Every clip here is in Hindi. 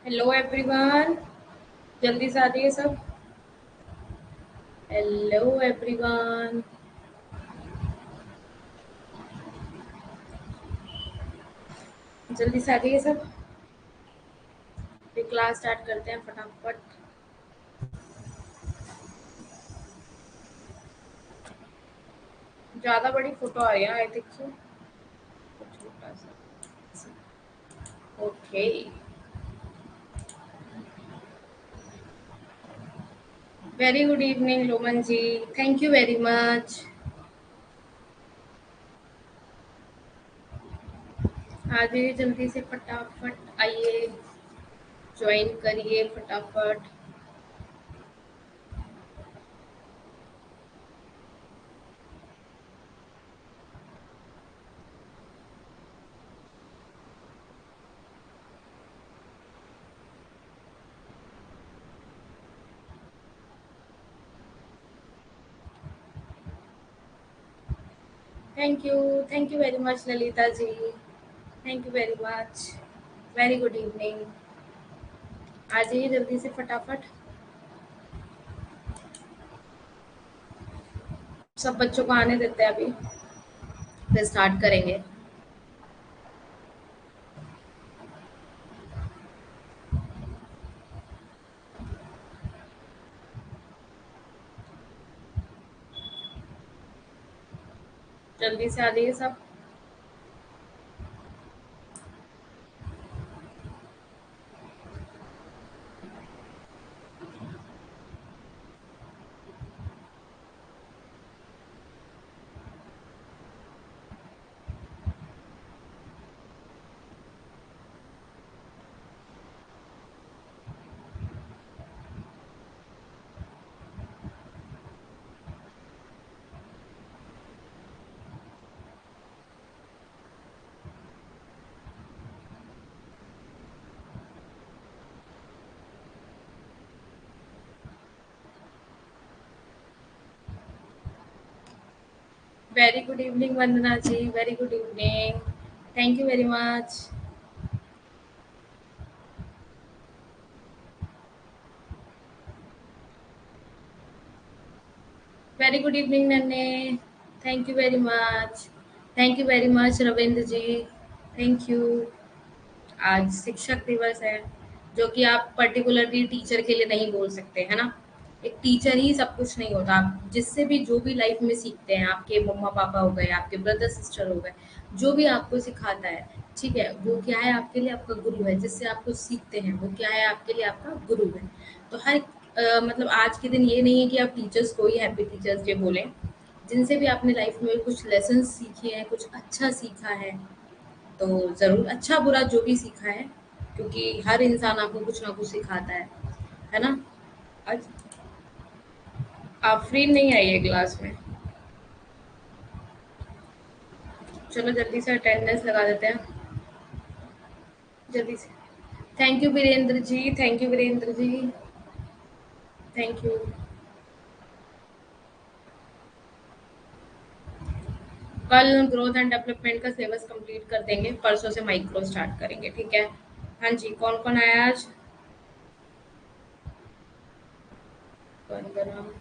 Hello everyone. जल्दी से आ जाइए सब। Hello everyone. जल्दी से आ जाइए सब। फिर क्लास स्टार्ट करते हैं फटाफट। ज़्यादा बड़ी फोटो आ रही है आई थिंक सो। छोटा सा। Okay. Very good evening Roman ji. Thank you very much. आ जाइए जल्दी से फटाफट आइए। ज्वाइन करिए फटाफट। Thank you very much Lalita ji. Thank you very much. Very good evening. आ जाइए जल्दी से फटाफट। सब बच्चों को आने देते हैं अभी, फिर स्टार्ट करेंगे। जल्दी से आ जाइए सब। Very good evening Vandana ji. Very good evening. Thank you very much. Very good evening Nanhe. Thank you very much. Thank you very much Ravindra ji. Thank you. आज शिक्षक दिवस है, जो कि आप पर्टिकुलरली टीचर के लिए नहीं बोल सकते, है ना। एक टीचर ही सब कुछ नहीं होता। आप जिससे भी जो भी लाइफ में सीखते हैं, आपके मम्मा पापा हो गए, आपके ब्रदर सिस्टर हो गए, जो भी आपको सिखाता है, ठीक है, वो क्या है आपके लिए आपका गुरु है। जिससे आप कुछ सीखते हैं वो क्या है आपके लिए आपका गुरु है। तो हर मतलब आज के दिन ये नहीं है कि आप टीचर्स को ही हैप्पी टीचर्स डे बोलें। जिनसे भी आपने लाइफ में कुछ लेसन सीखे हैं, कुछ अच्छा सीखा है, तो ज़रूर अच्छा बुरा जो भी सीखा है, क्योंकि हर इंसान आपको कुछ ना कुछ सिखाता है ना। आज आप फ्री नहीं आई है क्लास में। चलो जल्दी से अटेंडेंस लगा देते हैं। जल्दी से। Thank you Virendra ji. Thank you Virendra ji. Thank you. कल ग्रोथ एंड डेवलपमेंट का सिलेबस कंप्लीट कर देंगे, परसों से माइक्रो स्टार्ट करेंगे, ठीक है। हाँ जी, कौन कौन आया आज। वंदना।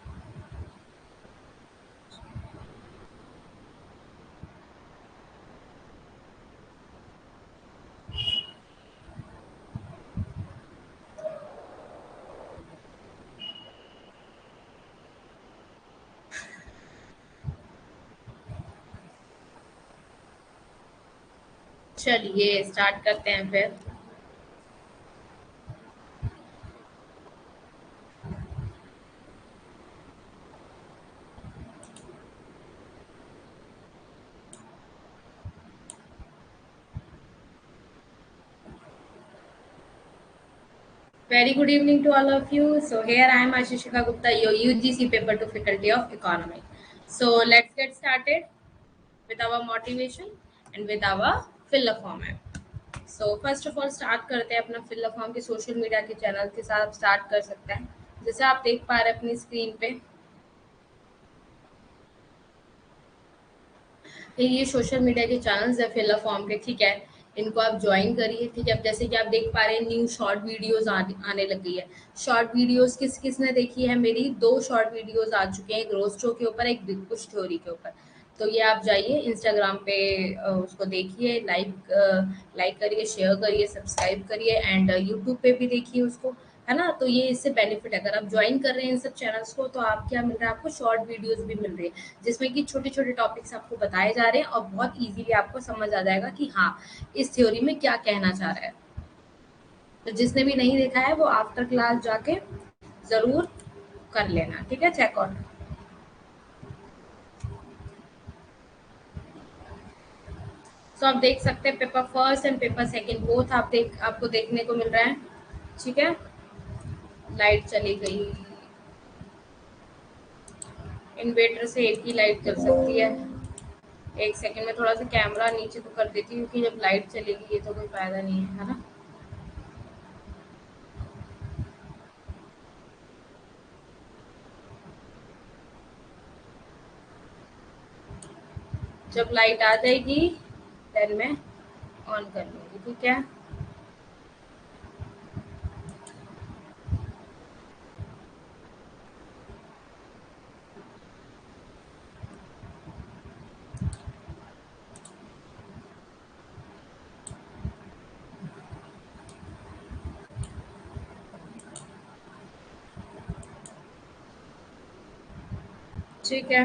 चलिए स्टार्ट करते हैं फिर। Very good evening to all of you. So here I am Ashishika Gupta, your UGC paper to Faculty of Economy. So let's get started with our motivation and with our fill a form app. So first of all start करते हैं अपना fill a form के सोशल मीडिया के चैनल के साथ स्टार्ट कर सकते हैं। जैसे आप देख पा रहे हैं अपनी स्क्रीन पे, ये सोशल मीडिया के चैनल्स है फिल अ फॉर्म के, ठीक है। इनको आप ज्वाइन करिए, ठीक है। अब जैसे कि आप देख पा रहे हैं न्यू शॉर्ट वीडियोस आने लग गई है। शॉर्ट वीडियोस किसने देखी है? मेरी 2 शॉर्ट वीडियोस आ चुके हैं, एक रोस्टो के ऊपर, एक बिग कुछ थ्योरी के ऊपर। तो ये आप जाइए इंस्टाग्राम पे, उसको देखिए, लाइक करिए, शेयर करिए, सब्सक्राइब करिए, एंड यूट्यूब पे भी देखिए उसको, है ना। तो ये इससे बेनिफिट है, अगर आप ज्वाइन कर रहे हैं इन सब चैनल्स को, तो आप क्या मिल रहा है आपको, शॉर्ट वीडियोस भी मिल रही है, जिसमें कि छोटे छोटे टॉपिक्स आपको बताए जा रहे हैं, और बहुत इजीली आपको समझ आ जाएगा कि हाँ, इस थ्योरी में क्या कहना चाह रहा है। तो जिसने भी नहीं देखा है वो आफ्टर क्लास जाके जरूर कर लेना, ठीक है, चेकआउट। तो आप देख सकते हैं paper first and paper second both आपको देखने को मिल रहा है, ठीक है। लाइट चली गई, इन्वेटर से एक ही लाइट जल सकती है। एक सेकंड में थोड़ा सा कैमरा नीचे तो कर देती हूँ, क्योंकि जब लाइट चलेगी ये तो कोई फायदा नहीं है ना। जब लाइट आ जाएगी देन मैं ऑन कर लूंगी, ठीक है। ठीक है,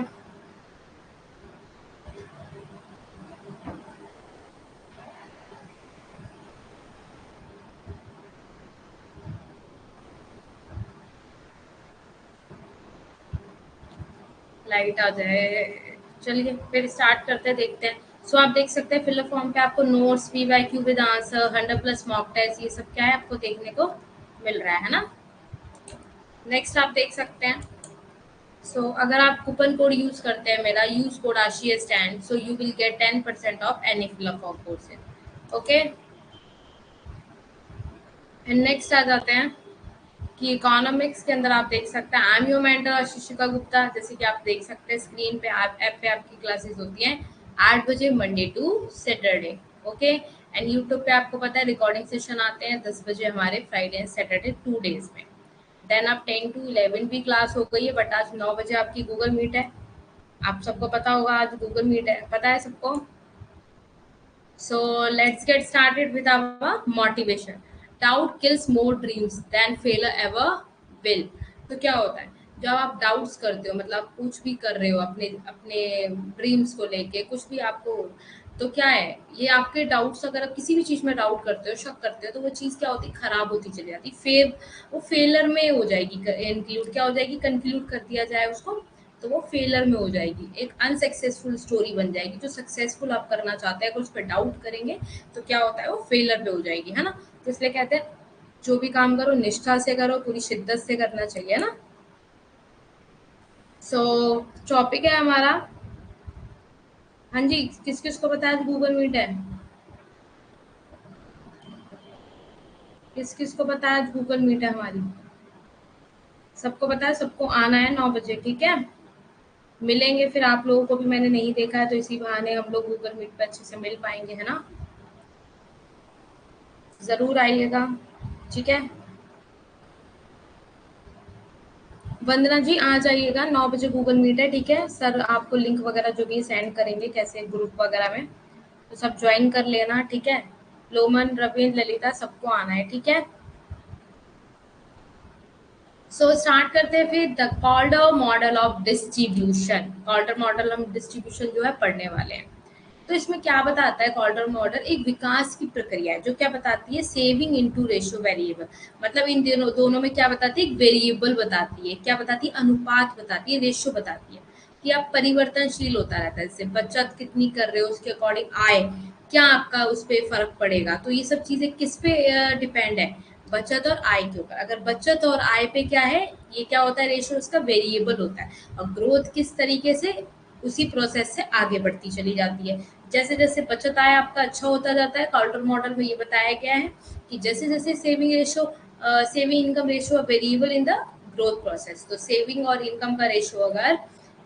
लाइट आ जाए, चलिए फिर स्टार्ट करते हैं, देखते हैं। सो आप देख सकते हैं फिलअप फॉर्म पे आपको notes, PYQ with answer, 100+ mock test, ये सब क्या है आपको देखने को मिल रहा है ना। नेक्स्ट आप देख सकते हैं, अगर आप कूपन कोड यूज करते हैं मेरा, यूज कोड आशिया stand, so you will get 10% off any fill up form courses, okay. And next आ जाते हैं कि इकोनॉमिक्स के अंदर आप देख सकते हैं, I am your mentor Ashishika Gupta. जैसे कि आप देख सकते हैं स्क्रीन पे, ऐप पे आपकी क्लासेस होती हैं 8 बजे Monday to Saturday, okay. And YouTube पे आपको पता है रिकॉर्डिंग सेशन आते हैं 10 बजे हमारे, फ्राइडे एंड सैटरडे 2 डेज में। देन आप 10 to 11 भी क्लास हो गई है, बट आज 9 बजे आपकी गूगल मीट है। आप सबको पता होगा आज गूगल मीट है, पता है सबको। So let's get started with our motivation. Doubt kills more dreams than failure ever will. तो क्या होता है जब आप डाउट्स करते हो, मतलब कुछ भी कर रहे हो अपने अपने ड्रीम्स को लेके, कुछ भी आपको, तो क्या है ये आपके डाउट्स, अगर आप किसी भी चीज में डाउट करते हो, शक करते हो, तो वो चीज क्या होती है, खराब होती चली जाती, वो फेलर में हो जाएगी, इंक्लूड क्या हो जाएगी, कंक्लूड कर दिया जाए उसको, तो वो फेलर में हो जाएगी, एक अनसक्सेसफुल स्टोरी बन जाएगी। जो सक्सेसफुल आप करना चाहते हैं अगर उस पर डाउट करेंगे तो क्या होता है, वो फेलर पे हो जाएगी, है ना। तो इसलिए कहते हैं जो भी काम करो निष्ठा से करो, पूरी शिद्दत से करना चाहिए ना। सो टॉपिक है हमारा, हाँ जी, किस किस को पता है गूगल मीट है, किस किस को पता है गूगल मीट है हमारी, सबको पता है, सबको आना है 9 बजे, ठीक है। मिलेंगे फिर, आप लोगों को भी मैंने नहीं देखा है, तो इसी बहाने हम लोग गूगल मीट पे अच्छे से मिल पाएंगे, है ना। जरूर आइएगा, ठीक है। वंदना जी आ जाइएगा, 9 बजे गूगल मीट है, ठीक है। सर आपको लिंक वगैरह जो भी सेंड करेंगे, कैसे ग्रुप वगैरह में, तो सब ज्वाइन कर लेना, ठीक है। लोमन, रविंद्र, ललिता, सबको आना है, ठीक है। स्टार्ट करते हैं फिर, the कॉल्डर model of distribution. कॉल्डर model हम डिस्ट्रीब्यूशन जो है पढ़ने वाले हैं। तो इसमें क्या बताता है कॉल्डर मॉडल, एक विकास की प्रक्रिया है जो क्या बताती है, सेविंग इनटू रेशियो वेरिएबल। मतलब इन दोनों दोनों में क्या बताती है, एक वेरिएबल बताती है, क्या बताती है, अनुपात बताती है, रेशियो बताती है कि आप परिवर्तनशील होता रहता है। जैसे बचत कितनी कर रहे हो उसके अकॉर्डिंग आय, क्या आपका उस पर फर्क पड़ेगा। तो ये सब चीजें किस पे डिपेंड है, बचत और आय के ऊपर। अगर बचत और आय पे क्या है, ये क्या होता है, रेशियो उसका वेरिएबल होता है। और ग्रोथ किस तरीके से, उसी प्रोसेस से आगे बढ़ती चली जाती है। जैसे जैसे बचत आय आपका अच्छा होता जाता है, कार्टर मॉडल में ये बताया गया है कि जैसे जैसे saving income ratio variable in the growth process. तो सेविंग और इनकम का रेशियो अगर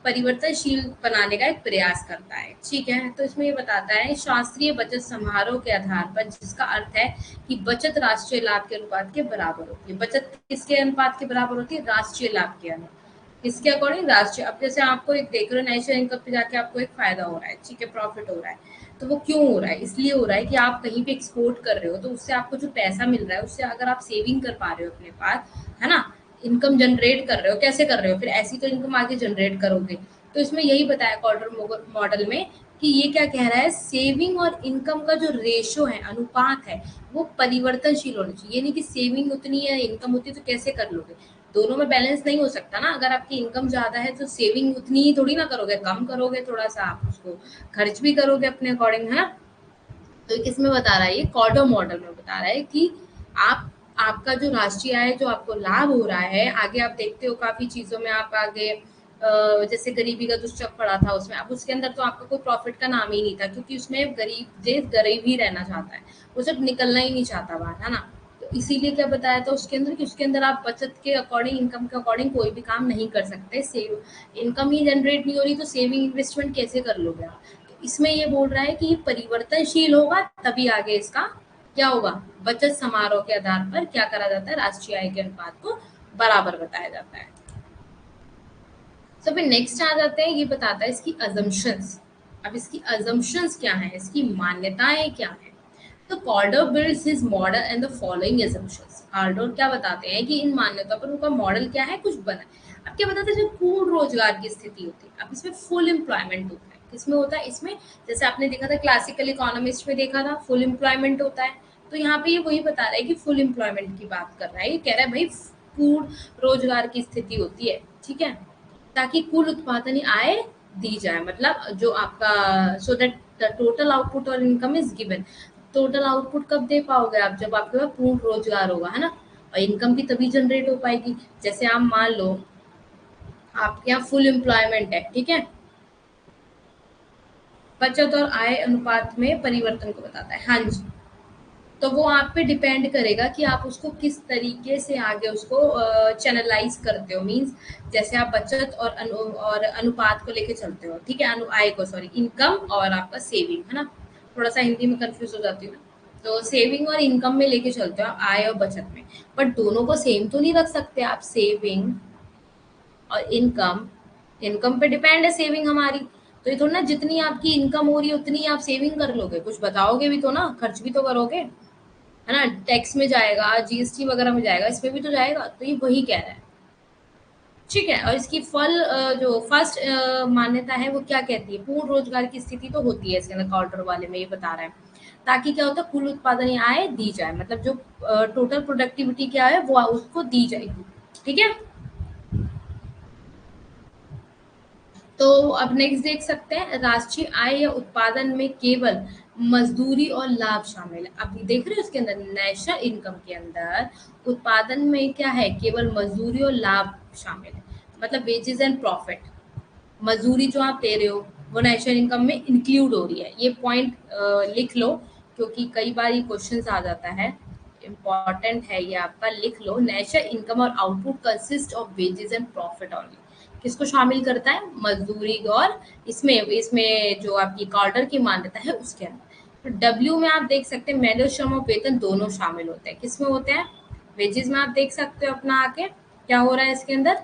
परिवर्तनशील बनाने का एक प्रयास करता है। ठीक है, तो इसमें ये बताता है शास्त्रीय बचत समारोह के आधार पर, जिसका अर्थ है कि बचत राष्ट्रीय लाभ के अनुपात के बराबर होती है। बचत किसके अनुपात के बराबर होती है? राष्ट्रीय लाभ के अनुपात। किसके अकॉर्डिंग? राष्ट्रीय। अब जैसे आपको एक देख रहे हो नेशनल इनकम पे जाके आपको एक फायदा हो रहा है, ठीक है, प्रॉफिट हो रहा है, तो वो क्यों हो रहा है? इसलिए हो रहा है कि आप कहीं पे एक्सपोर्ट कर रहे हो, तो उससे आपको जो पैसा मिल रहा है उससे अगर आप सेविंग कर पा रहे हो अपने पास, है ना, इनकम जनरेट कर रहे हो, कैसे कर रहे हो? फिर ऐसी तो इनकम आगे जनरेट करोगे। तो इसमें यही बताया क्वार्टर मॉडल में कि ये क्या कह रहा है, सेविंग और इनकम का जो रेशो है, अनुपात है, वो परिवर्तनशील होना चाहिए। ये नहीं कि सेविंग उतनी है इनकम उतनी, तो कैसे कर लोगे? दोनों में बैलेंस नहीं हो सकता ना। अगर आपकी इनकम ज्यादा है तो सेविंग उतनी ही थोड़ी ना करोगे, कम करोगे, थोड़ा सा आप उसको खर्च भी करोगे अपने अकॉर्डिंग, है। तो किसमें बता रहा है? ये कॉर्डो मॉडल में बता रहा है कि आप आपका जो राष्ट्रीय आय, जो आपको लाभ हो रहा है, आगे आप देखते हो काफी चीजों में आप आगे जैसे गरीबी का दुष्चक पड़ा था उसमें, अब उसके अंदर तो आपका कोई प्रॉफिट का नाम ही नहीं था, क्योंकि उसमें गरीब देश गरीब ही रहना चाहता है, वो सिर्फ निकलना ही नहीं चाहता बाहर, है ना। तो इसीलिए क्या बताया था उसके अंदर कि उसके अंदर आप बचत के अकॉर्डिंग, इनकम के अकॉर्डिंग कोई भी काम नहीं कर सकते। सेव इनकम ही जनरेट नहीं हो रही तो सेविंग इन्वेस्टमेंट कैसे कर लोगे आप? तो इसमें ये बोल रहा है कि ये परिवर्तनशील होगा, तभी आगे इसका क्या होगा? बचत समारोह के आधार पर क्या करा जाता है? राष्ट्रीय आय के अनुपात को बराबर बताया जाता है। तो फिर नेक्स्ट आ जाते हैं, ये बताता है इसकी अजम्पशंस। अब इसकी अजम्पशंस क्या है, इसकी मान्यताएं क्या है? तो Corden builds his model and the following assumptions। Corden क्या बताते हैं कि इन मान्यताओं पर उनका मॉडल क्या है, कुछ बना है। अब क्या बताते हैं, जब पूर्ण रोजगार की स्थिति होती है, अब इसमें फुल एम्प्लॉयमेंट होता है। किसमें होता है? इसमें जैसे आपने देखा था क्लासिकल इकोनॉमिस्ट में, देखा था फुल एम्प्लॉयमेंट होता है। तो यहाँ पे ये वही बता रहा है कि फुल एम्प्लॉयमेंट की बात कर रहा है। ये कह रहा है भाई पूर्ण रोजगार की स्थिति होती है, ठीक है, ताकि कुल उत्पादन आय दी जाए, मतलब जो आपका, so that the total output और income is given. Total output कब दे पाओगे आप? जब आपके पास पूर्ण रोजगार होगा, है ना, और इनकम भी तभी जनरेट हो पाएगी। जैसे आप मान लो आपके यहाँ फुल एम्प्लॉयमेंट है, ठीक है, बचत और आय अनुपात में परिवर्तन को बताता है, हाँ जी। तो वो आप पे डिपेंड करेगा कि आप उसको किस तरीके से आगे उसको चैनलाइज करते हो। मींस जैसे आप बचत और अनुपात को लेके चलते हो, ठीक है, आय को, सॉरी, इनकम और आपका सेविंग, है ना। थोड़ा सा हिंदी में कंफ्यूज हो जाती हूँ मैं। तो सेविंग और इनकम में लेके चलते हो आप, आय और बचत में। बट दोनों को सेम तो नहीं रख सकते आप। सेविंग और इनकम, इनकम पे डिपेंड है सेविंग हमारी। तो ये थोड़ा ना जितनी आपकी इनकम हो रही है उतनी आप सेविंग कर लोगे, कुछ बताओगे भी तो ना, खर्च भी तो करोगे, है ना। टैक्स में जाएगा, जीएसटी वगैरह में जाएगा, इसमें भी तो जाएगा। तो ये वही कह रहा है, ठीक है। और इसकी जो फर्स्ट मान्यता है वो क्या कहती है? पूर्ण रोजगार की स्थिति तो होती है इसके अंदर, काउंटर वाले में ये बता रहा है, ताकि क्या होता है, कुल उत्पादन या आय दी जाए, मतलब जो टोटल प्रोडक्टिविटी क्या है वो उसको दी जाएगी, ठीक है। तो अब नेक्स्ट देख सकते हैं, राष्ट्रीय आय या उत्पादन में केवल मजदूरी और लाभ शामिल है। अभी देख रहे हो इसके अंदर नेशनल इनकम के अंदर उत्पादन में क्या है? केवल मजदूरी और लाभ शामिल है, मतलब वेजेस एंड प्रॉफिट। मजदूरी जो आप दे रहे हो वो नेशनल इनकम में इंक्लूड हो रही है। ये पॉइंट लिख लो, क्योंकि कई बार ये क्वेश्चन आ जाता है, इम्पॉर्टेंट है ये आपका, लिख लो। नेशनल इनकम और output consist of wages and profit only. किसको शामिल करता है? मजदूरी और इसमें इसमें जो आपकी कार्डर की मान्यता है उसके अंदर। तो डब्ल्यू में आप देख सकते हैं मेहनत, श्रम और वेतन दोनों शामिल होते हैं। किसमें होते हैं? वेजेस में। आप देख सकते हो अपना आके क्या हो रहा है इसके अंदर।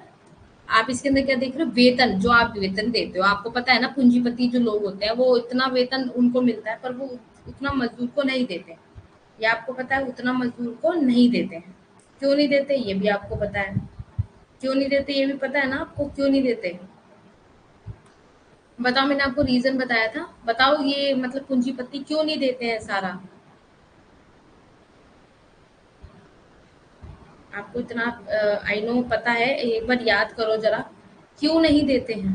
आप इसके अंदर क्या देख रहे हो? वेतन, जो आप वेतन देते हो, आपको पता है ना, पूंजीपति जो लोग होते हैं वो इतना वेतन उनको मिलता है, पर वो उतना मजदूर को नहीं देते। ये आपको पता है, उतना मजदूर को नहीं देते हैं। क्यों नहीं देते ये भी आपको पता है। क्यों नहीं देते ये भी पता है ना आपको, क्यों नहीं देते? बताओ, मैंने आपको रीजन बताया था, बताओ ये मतलब पूंजीपति क्यों नहीं देते हैं सारा? आपको इतना आई नो पता है, एक बार याद करो जरा, क्यों नहीं देते हैं?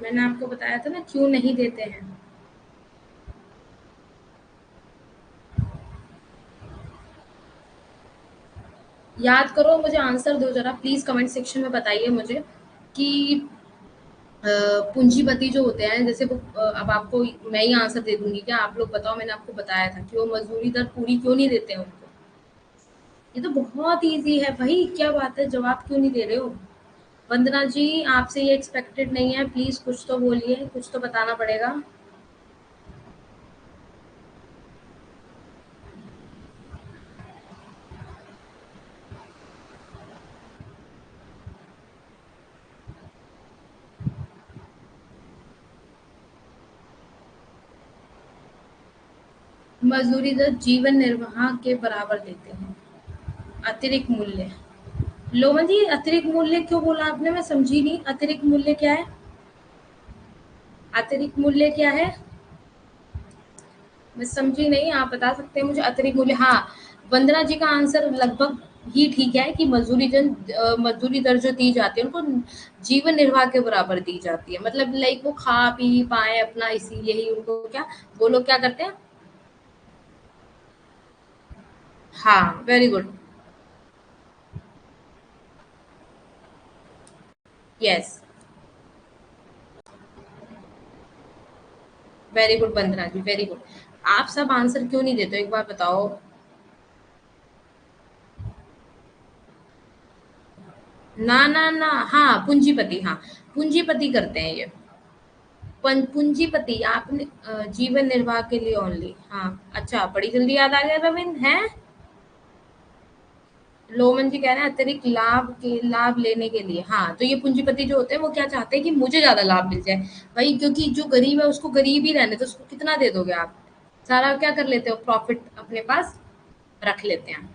मैंने आपको बताया था ना क्यों नहीं देते हैं। याद करो, मुझे आंसर दो जरा प्लीज, कमेंट सेक्शन में बताइए मुझे कि पूंजीपति जो होते हैं, जैसे वो अब आपको मैं ही आंसर दे दूंगी क्या? आप लोग बताओ, मैंने आपको बताया था कि वो मजदूरी दर पूरी क्यों नहीं देते हैं उनको। ये तो बहुत इजी है भाई, क्या बात है, जवाब क्यों नहीं दे रहे हो? वंदना जी, आपसे ये एक्सपेक्टेड नहीं है, प्लीज कुछ तो बोलिए, कुछ तो बताना पड़ेगा। मजदूरी दर जीवन निर्वाह के बराबर देते हैं। अतिरिक्त मूल्य। लोमन जी, अतिरिक्त मूल्य क्यों बोला आपने? मैं समझी नहीं, अतिरिक्त मूल्य क्या है? अतिरिक्त मूल्य क्या है? मैं समझी नहीं, आप बता सकते हैं मुझे अतिरिक्त मूल्य? हाँ, वंदना जी का आंसर लगभग ही ठीक है कि मजदूरी दर जो दी जाती है उनको जीवन निर्वाह के बराबर दी जाती है, मतलब लाइक वो खा पी पाए अपना, इसीलिए ही उनको क्या, वो लोग क्या करते हैं। हाँ, very good. Yes, very good Vandana ji, very good. आप सब आंसर क्यों नहीं देते हो, एक बार बताओ। ना ना ना, हाँ पूंजीपति, हाँ पूंजीपति करते हैं ये। पूंजीपति आपने जीवन निर्वाह के लिए ओनली, हाँ। अच्छा, बड़ी जल्दी याद आ गया रविंद्र है। लोमन जी कह रहे हैं अतिरिक्त लाभ लेने के लिए, हाँ, तो ये पूंजीपति जो होते हैं वो क्या चाहते हैं कि मुझे ज्यादा लाभ मिल जाए। भाई, क्योंकि जो गरीब है उसको गरीब ही रहने, तो उसको कितना दे दोगे आप? सारा क्या कर लेते हो, प्रॉफिट अपने पास रख लेते हैं।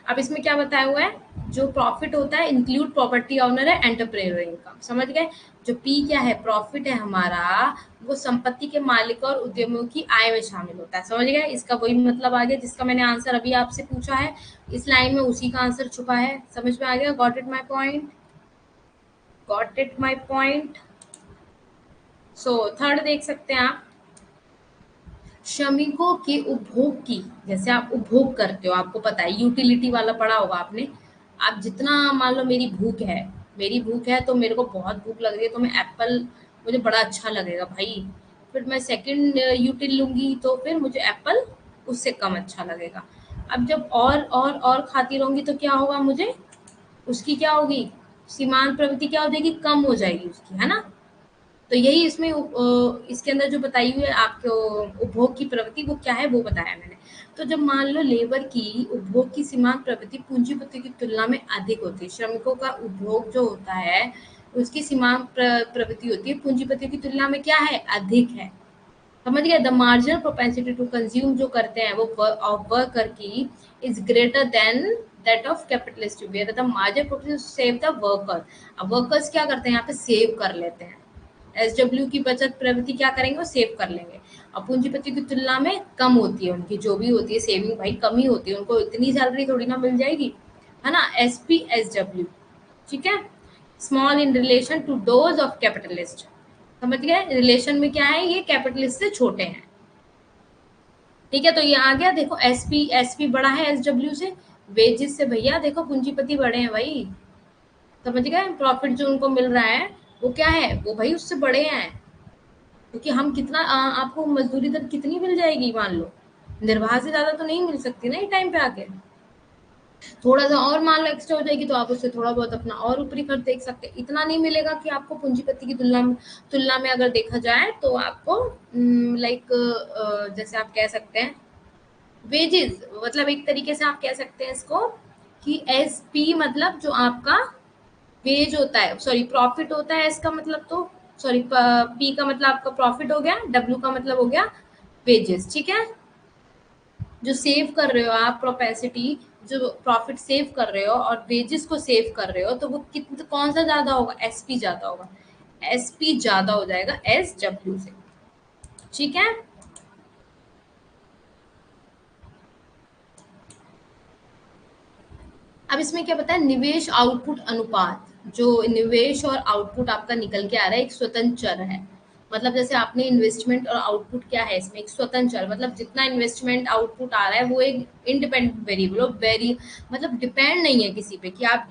अब इसमें क्या बताया हुआ है, जो प्रॉफिट होता है इंक्लूड प्रॉपर्टी ऑनर है एंटरप्रेन्योर इनकम, समझ गए? जो पी क्या है, प्रॉफिट है हमारा, वो संपत्ति के मालिक और उद्यमियों की आय में शामिल होता है, समझ गए? इसका वही मतलब आ गया जिसका मैंने आंसर अभी आपसे पूछा है, इस लाइन में उसी का आंसर छुपा है, समझ में आ गया? Got it my point? Got it my point? So third देख सकते हैं आप, श्रमिकों के उपभोग की, जैसे आप उपभोग करते हो, आपको पता है यूटिलिटी वाला पढ़ा होगा आपने। आप जितना, मान लो मेरी भूख है तो मेरे को बहुत भूख लग रही है, तो मैं एप्पल, मुझे बड़ा अच्छा लगेगा भाई। फिर मैं सेकंड यूटिल लूंगी तो फिर मुझे एप्पल उससे कम अच्छा लगेगा। अब जब और खाती रहूंगी तो क्या होगा, मुझे उसकी क्या होगी, सीमांत प्रवृत्ति क्या हो जाएगी, कम हो जाएगी उसकी, है ना? तो यही इसमें इसके अंदर जो बताई हुई है आपको, उपभोग की प्रवृत्ति वो क्या है वो बताया मैंने। तो जब मान लो लेबर की उपभोग की सीमांत प्रवृत्ति पूंजीपति की तुलना में अधिक होती है, श्रमिकों का उपभोग जो होता है उसकी सीमांत प्रवृत्ति होती है पूंजीपति की तुलना में क्या है, अधिक है। समझ गया? The marginal propensity to consume जो करते हैं वो ऑफ वर्कर की is greater than that of capitalist, where the marginal propensity save the worker. अब वर्कर्स क्या करते हैं, यहाँ पे सेव कर लेते हैं। एसडब्ल्यू की बचत प्रवृत्ति क्या करेंगे, वो सेव कर लेंगे। और पूंजीपति की तुलना में कम होती है उनकी जो भी होती है सेविंग, भाई कम ही होती है, उनको इतनी सैलरी थोड़ी ना मिल जाएगी, है ना? एसपी एसडब्ल्यू, ठीक है, small in relation to those of capitalist. समझ गए? रिलेशन में क्या है, ये कैपिटलिस्ट से छोटे हैं। ठीक है, तो ये आ गया, देखो एसपी बड़ा है एसडब्ल्यू से, वेजेस से भैया देखो पूंजीपति बड़े हैं भाई। समझ गए? प्रॉफिट जो उनको मिल रहा है वो क्या है, वो भाई उससे बड़े हैं। क्योंकि हम कितना आपको मजदूरी दर कितनी मिल जाएगी, मान लो निर्वाह से ज्यादा तो नहीं मिल सकती ना ये टाइम पे आके। थोड़ा सा और मान लो एक्स्ट्रा हो जाएगी तो आप उससे थोड़ा बहुत अपना और ऊपरी खर्च देख सकते हैं, इतना नहीं मिलेगा कि आपको पूंजीपति की तुलना में अगर देखा जाए तो आपको लाइक, जैसे आप कह सकते हैं वेजेस, मतलब एक तरीके से आप कह सकते हैं इसको कि एस पी मतलब जो आपका वेज होता है, सॉरी प्रॉफिट होता है, इसका मतलब तो, सॉरी पी का मतलब आपका प्रॉफिट हो गया, डब्ल्यू का मतलब हो गया वेजेस, ठीक है? जो सेव कर रहे हो आप प्रोपेसिटी, जो प्रॉफिट सेव कर रहे हो और वेजेस को सेव कर रहे हो, तो वो कितना, कौन सा ज्यादा होगा, एसपी ज्यादा होगा, एसपी ज्यादा हो जाएगा एस डब्ल्यू से, ठीक है? अब इसमें क्या पता है, निवेश आउटपुट अनुपात, जो निवेश और आउटपुट आपका निकल के आ रहा है एक स्वतंत्र चर है। मतलब जैसे आपने इन्वेस्टमेंट और आउटपुट क्या है, इसमें एक स्वतंत्र चर, मतलब जितना इन्वेस्टमेंट आउटपुट आ रहा है वो एक इंडिपेंडेंट वेरिएबल, वेरी मतलब डिपेंड नहीं है किसी पे कि आप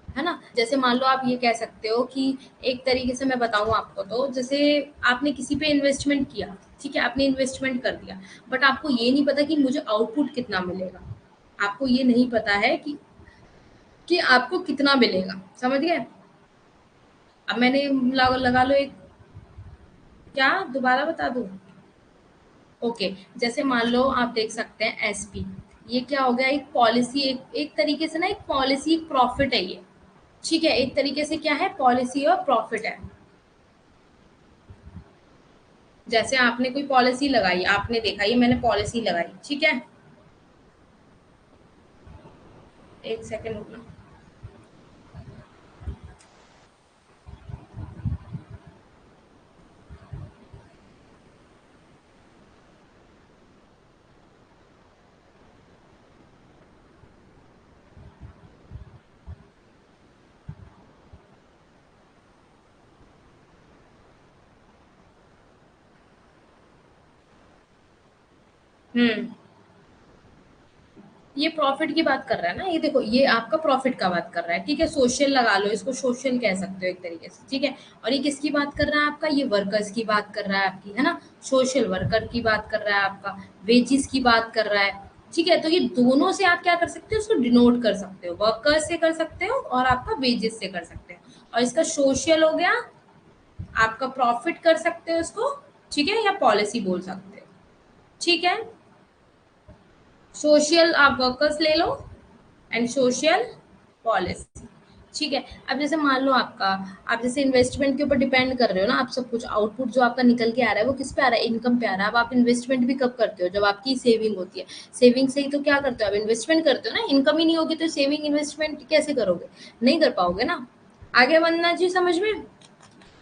है ना? जैसे मान लो आप ये कह सकते हो कि एक तरीके से मैं बताऊं आपको, तो जैसे आपने किसी पे इन्वेस्टमेंट किया, ठीक है, आपने इन्वेस्टमेंट कर दिया, बट आपको ये नहीं पता कि मुझे आउटपुट कितना मिलेगा। आपको ये नहीं पता है कि आपको कितना मिलेगा, समझ गए? अब मैंने लगा लो एक, क्या दोबारा बता दूं? ओके, जैसे मान लो आप देख सकते हैं एसपी, ये क्या हो गया, एक पॉलिसी, एक तरीके से ना एक पॉलिसी, एक प्रॉफिट है ये। ठीक है, एक तरीके से क्या है, पॉलिसी और प्रॉफिट है। जैसे आपने कोई पॉलिसी लगाई, आपने देखा ये मैंने पॉलिसी लगाई, ठीक है, एक सेकंड रुकना। हम्म, ये प्रॉफिट की बात कर रहा है ना, ये देखो ये आपका प्रॉफिट का बात कर रहा है, ठीक है, सोशल लगा लो इसको, सोशल कह सकते हो एक तरीके से, ठीक है। और ये किसकी बात कर रहा है आपका, ये वर्कर्स की बात कर रहा है आपकी, है ना, सोशल वर्कर की बात कर रहा है आपका, वेजिस की बात कर रहा है, ठीक है। तो ये दोनों से आप क्या कर सकते हो, उसको डिनोट कर सकते हो, वर्कर्स से कर सकते हो और आपका वेजेस से कर सकते हो, और इसका सोशल हो गया, आपका प्रॉफिट कर सकते हो इसको, ठीक है, या पॉलिसी बोल सकते हो, ठीक है। सोशल आप वर्कर्स ले लो एंड सोशल पॉलिसी, ठीक है। अब जैसे मान लो आपका, आप जैसे इन्वेस्टमेंट के ऊपर डिपेंड कर रहे हो ना, आप सब कुछ आउटपुट जो आपका निकल के आ रहा है वो किस पे आ रहा है, इनकम पे आ रहा है। अब आप इन्वेस्टमेंट भी कब करते हो, जब आपकी सेविंग होती है, सेविंग से ही तो क्या करते हो आप, इन्वेस्टमेंट करते हो ना। इनकम ही नहीं होगी तो सेविंग इन्वेस्टमेंट कैसे करोगे, नहीं कर पाओगे ना। आगे बनना जी समझ में।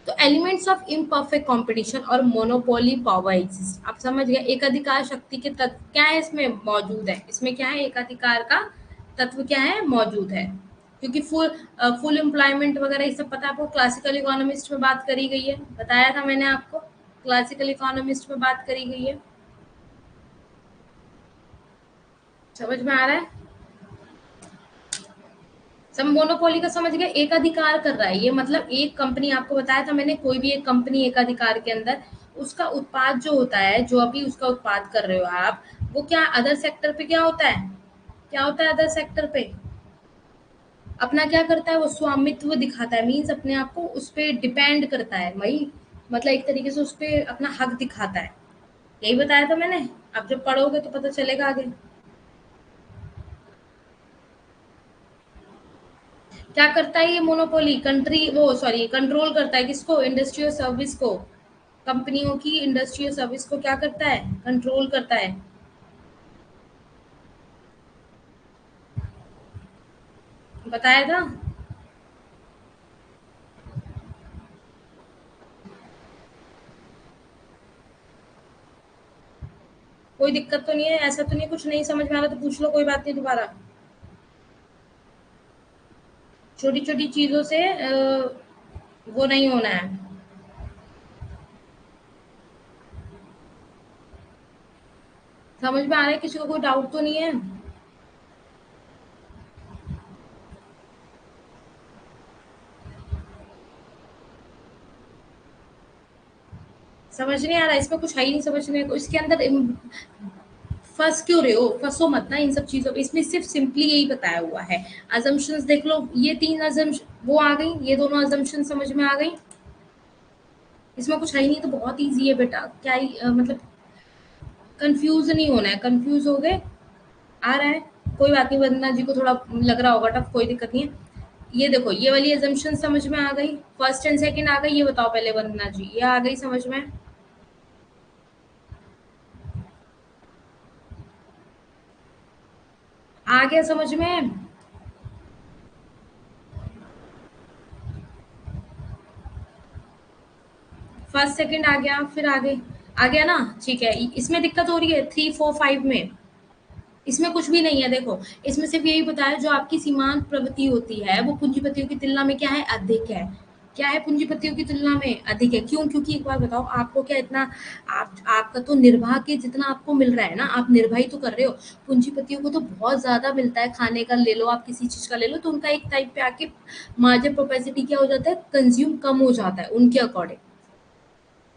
तो एलिमेंट्स ऑफ इम्परफेक्ट कंपटीशन और मोनोपोली पावर एग्जिस्ट, आप समझ गए, एकाधिकार शक्ति के तत्व क्या है इसमें मौजूद है, इसमें क्या है, एकाधिकार का तत्व क्या है मौजूद है। क्योंकि फुल एम्प्लॉयमेंट वगैरह ये सब पता है आपको, क्लासिकल इकोनॉमिस्ट में बात करी गई है, बताया था मैंने आपको, क्लासिकल इकोनॉमिस्ट में बात करी गई है, समझ में आ रहा है। सब मोनोपोली का समझ गए, एक अधिकार कर रहा है, ये मतलब एक कंपनी, आपको बताया था मैंने, कोई भी एक कंपनी एक अधिकार के अंदर उसका उत्पाद जो होता है, जो अभी उसका उत्पाद कर रहे हो आप, वो क्या अदर सेक्टर पे क्या होता है, क्या होता है अदर सेक्टर पे, अपना क्या करता है, वो स्वामित्व दिखाता है, मीन्स अपने आप को उस पर डिपेंड करता है भाई, मतलब एक तरीके से उस पर अपना हक दिखाता है, यही बताया था मैंने। आप जब पढ़ोगे तो पता चलेगा आगे। क्या करता है ये मोनोपोली, कंट्री वो सॉरी कंट्रोल करता है किसको, इंडस्ट्रियल सर्विस को, कंपनियों की इंडस्ट्रियल सर्विस को क्या करता है, कंट्रोल करता है, बताया था। कोई दिक्कत तो नहीं है, ऐसा तो नहीं कुछ नहीं समझ में आ रहा तो पूछ लो, कोई बात नहीं दोबारा। छोटी छोटी चीजों से वो नहीं होना है। समझ में आ रहा है, किसी को कोई डाउट तो नहीं है। समझ नहीं आ रहा, इसमें कुछ है ही नहीं समझने को, इसके अंदर फंस क्यों रहे हो, फंसो मत ना इन सब चीजों पे, इसमें सिर्फ सिंपली यही बताया हुआ है। अजम्पशंस देख लो, ये तीन अजम्पशन वो आ गई, ये दोनों अजम्पशन समझ में आ गई, इसमें कुछ है ही नहीं, तो बहुत ईजी है बेटा, क्या ही मतलब कंफ्यूज नहीं होना है, कंफ्यूज हो गए, आ रहा है, कोई बात नहीं, वंदना जी को थोड़ा लग रहा होगा टफ, कोई दिक्कत नहीं है। ये देखो ये वाली एजम्पशन समझ में आ गई, फर्स्ट एंड सेकंड आ गई, ये बताओ पहले वंदना जी, ये आ गई समझ में, आ गया समझ में, फर्स्ट सेकंड आ गया, फिर आगे आ गया ना, ठीक है। इसमें दिक्कत हो रही है 3 4 5 में, इसमें कुछ भी नहीं है, देखो इसमें सिर्फ यही बताया, जो आपकी सीमांत प्रवृत्ति होती है वो पूंजीपतियों की तुलना में क्या है, अधिक है, क्या है, पूंजीपतियों की तुलना में अधिक है, क्यों, क्योंकि एक बार बताओ आपको क्या इतना, आपका तो निर्वाह के जितना आपको मिल रहा है ना, आप निर्वाह ही तो कर रहे हो, पूंजीपतियों को तो बहुत ज्यादा मिलता है, खाने का ले लो, आप किसी चीज का ले लो, तो उनका एक टाइप पे आके मार्जिन प्रोपेसिटी क्या हो जाता है, कंज्यूम कम हो जाता है उनके अकॉर्डिंग।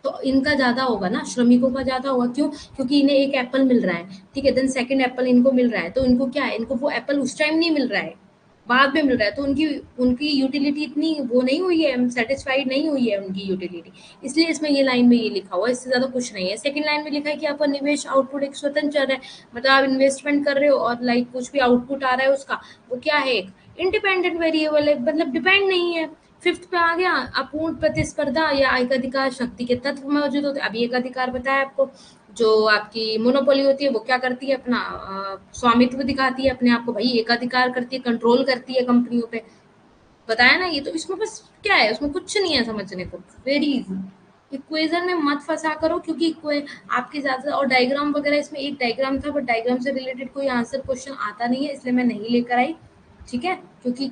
तो इनका ज़्यादा होगा ना, श्रमिकों का ज़्यादा होगा। क्यों? क्योंकि इन्हें एक एप्पल मिल रहा है, ठीक है, देन सेकंड एप्पल इनको मिल रहा है, तो इनको क्या है, इनको वो एप्पल उस टाइम नहीं मिल रहा है, बाद में मिल रहा है, तो उनकी उनकी यूटिलिटी इतनी वो नहीं हुई है, सेटिस्फाइड नहीं हुई है उनकी यूटिलिटी, इसलिए इसमें ये लाइन में ये लिखा हुआ है, इससे ज़्यादा कुछ नहीं है। सेकंड लाइन में लिखा है कि आपका निवेश आउटपुट एक स्वतंत्र चर है, मतलब आप इन्वेस्टमेंट कर रहे हो और लाइक कुछ भी आउटपुट आ रहा है उसका, वो क्या है, एक इंडिपेंडेंट वेरिएबल है, मतलब डिपेंड नहीं है। फिफ्थ पे आ गया, अपूर्ण प्रतिस्पर्धा या एकाधिकार शक्ति के तत्व मौजूद होते हैं। अभी एकाधिकार बताया आपको, जो आपकी मोनोपोली होती है वो क्या करती है, अपना स्वामित्व दिखाती है अपने आप को, भाई एकाधिकार करती है, कंट्रोल करती है कंपनियों पे, बताया ना। ये तो इसमें बस क्या है, उसमें कुछ नहीं है समझने को, वेरी इजी। इक्वेशन में मत फंसा करो, क्योंकि आपके ज्यादा, और डायग्राम वगैरह, इसमें एक डायग्राम था बट डायग्राम से रिलेटेड कोई आंसर क्वेश्चन आता नहीं है, इसलिए मैं नहीं लेकर आई, ठीक है, क्योंकि